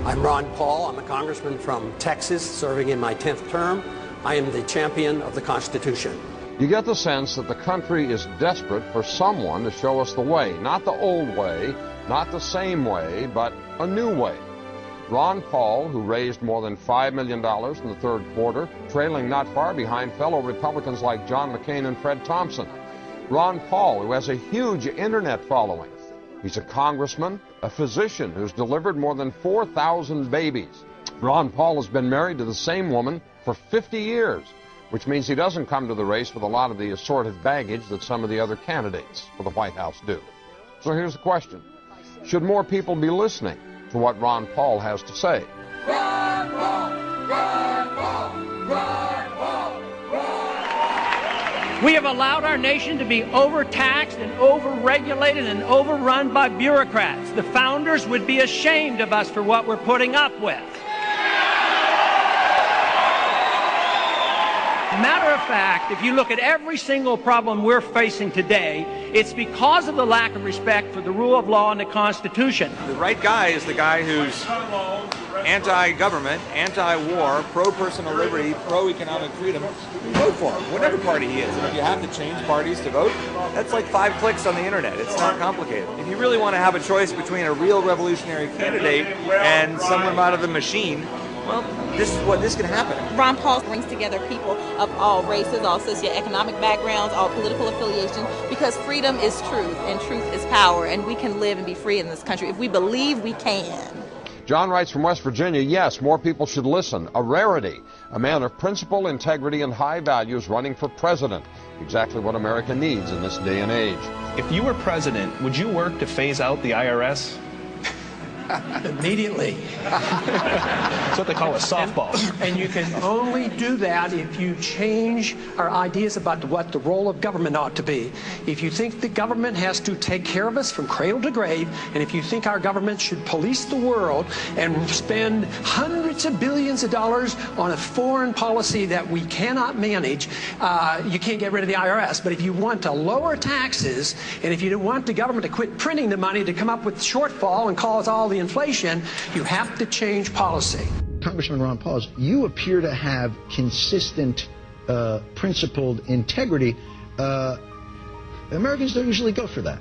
I'm Ron Paul. I'm a congressman from Texas, serving in my 10th term. I am the champion of the Constitution. You get the sense that the country is desperate for someone to show us the way. Not the old way, not the same way, but a new way. Ron Paul, who raised more than $5 million in the third quarter, trailing not far behind fellow Republicans like John McCain and Fred Thompson. Ron Paul, who has a huge internet following. He's a congressman, a physician who's delivered more than 4,000 babies. Ron Paul has been married to the same woman for 50 years, which means he doesn't come to the race with a lot of the assorted baggage that some of the other candidates for the White House do. So here's the question. Should more people be listening to what Ron Paul has to say? Ron Paul! Ron Paul! Ron Paul! We have allowed our nation to be overtaxed and overregulated and overrun by bureaucrats. The founders would be ashamed of us for what we're putting up with. Matter of fact, if you look at every single problem we're facing today, it's because of the lack of respect for the rule of law and the Constitution. The right guy is the guy who's anti-government, anti-war, pro-personal liberty, pro-economic freedom. Vote for him, whatever party he is. And if you have to change parties to vote, that's like 5 clicks on the internet. It's not complicated. If you really want to have a choice between a real revolutionary candidate and someone out of the machine, well, this can happen. Ron Paul brings together people of all races, all socioeconomic backgrounds, all political affiliations, because freedom is truth and truth is power, and we can live and be free in this country if we believe we can. John writes from West Virginia, yes, more people should listen. A rarity. A man of principle, integrity, and high values running for president. Exactly what America needs in this day and age. If you were president, would you work to phase out the IRS? Immediately. That's what they call a softball. And you can only do that if you change our ideas about what the role of government ought to be. If you think the government has to take care of us from cradle to grave, and if you think our government should police the world and spend hundreds of billions of dollars on a foreign policy that we cannot manage, you can't get rid of the IRS. But if you want to lower taxes, and if you want the government to quit printing the money to come up with shortfall and cause all the inflation, you have to change policy. Congressman Ron Paul, you appear to have consistent, principled integrity. Americans don't usually go for that.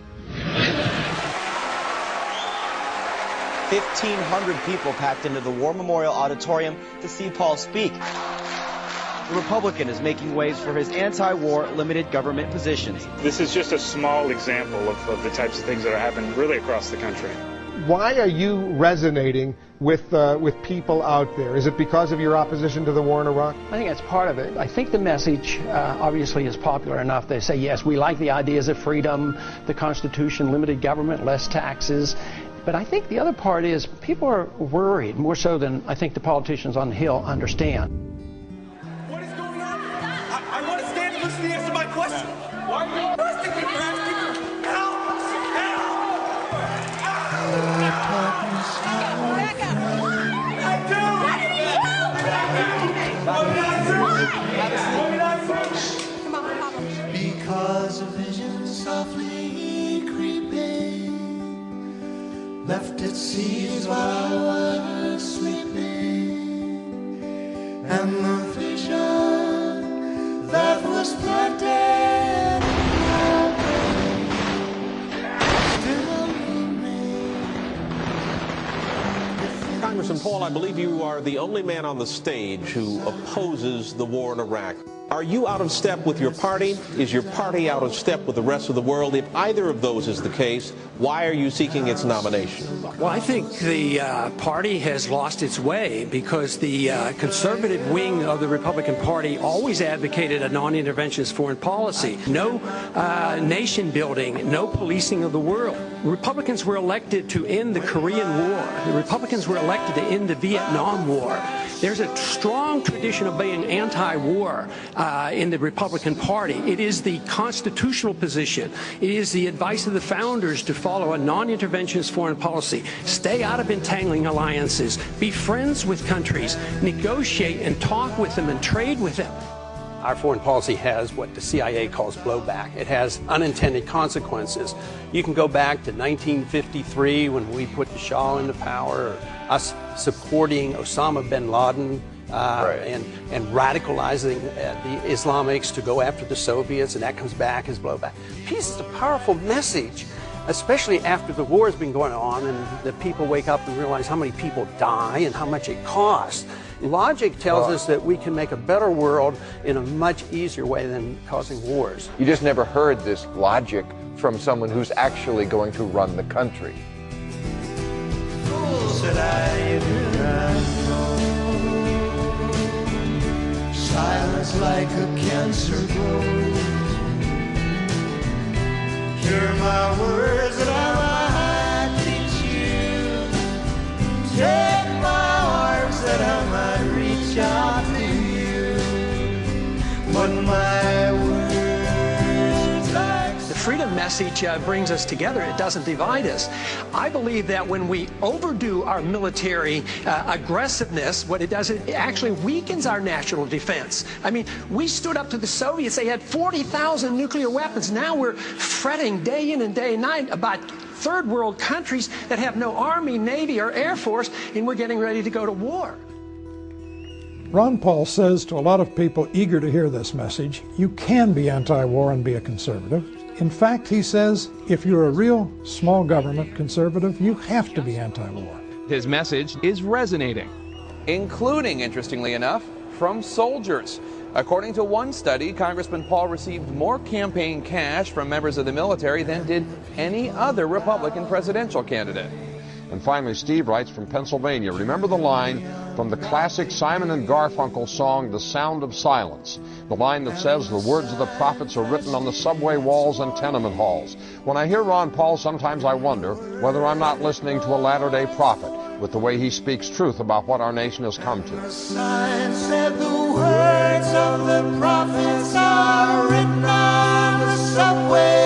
1,500 people packed into the War Memorial Auditorium to see Paul speak. The Republican is making waves for his anti-war limited government positions. This is just a small example of the types of things that are happening really across the country. Why are you resonating with people out there? Is it because of your opposition to the war in Iraq? I think that's part of it. I think the message obviously is popular enough. They say, yes, we like the ideas of freedom, the Constitution, limited government, less taxes. But I think the other part is people are worried, more so than I think the politicians on the Hill understand. What is going on? I want to stand and listen to the answer to my question. Why are you arresting me for asking you? Help! Because a vision softly creeping left its seeds while I was sleeping, and the vision that was planted in my brain still remains. Congressman Paul, I believe you are the only man on the stage who opposes the war in Iraq. Are you out of step with your party? Is your party out of step with the rest of the world? If either of those is the case, why are you seeking its nomination? Well, I think the party has lost its way because the conservative wing of the Republican Party always advocated a non-interventionist foreign policy. No nation building, no policing of the world. Republicans were elected to end the Korean War. The Republicans were elected to end the Vietnam War. There's a strong tradition of being anti-war in the Republican Party. It is the constitutional position. It is the advice of the founders to follow a non-interventionist foreign policy. Stay out of entangling alliances. Be friends with countries. Negotiate and talk with them and trade with them. Our foreign policy has what the CIA calls blowback. It has unintended consequences. You can go back to 1953 when we put the Shah into power, or us supporting Osama bin Laden and radicalizing the Islamics to go after the Soviets, and that comes back as blowback. Peace is a powerful message, especially after the war has been going on and the people wake up and realize how many people die and how much it costs. Logic tells us that we can make a better world in a much easier way than causing wars. You just never heard this logic from someone who's actually going to run the country. Said I did not know. Silence like a cancer grows. Hear my words that I might teach you. Take my arms that I might reach out to you. But my words like The freedom message brings us together. It doesn't divide us. I believe that when we overdo our military aggressiveness, what it does, it actually weakens our national defense. I mean, we stood up to the Soviets. They had 40,000 nuclear weapons. Now we're fretting day in and day night about third world countries that have no army, navy, or air force, and we're getting ready to go to war. Ron Paul says to a lot of people eager to hear this message, you can be anti-war and be a conservative. In fact, he says, if you're a real small government conservative, you have to be anti-war. His message is resonating. Including, interestingly enough, from soldiers. According to one study, Congressman Paul received more campaign cash from members of the military than did any other Republican presidential candidate. And finally, Steve writes from Pennsylvania, remember the line from the classic Simon and Garfunkel song, The Sound of Silence, the line that says the words of the prophets are written on the subway walls and tenement halls. When I hear Ron Paul, sometimes I wonder whether I'm not listening to a latter-day prophet with the way he speaks truth about what our nation has come to. the sign said the words of the prophets are written on the subway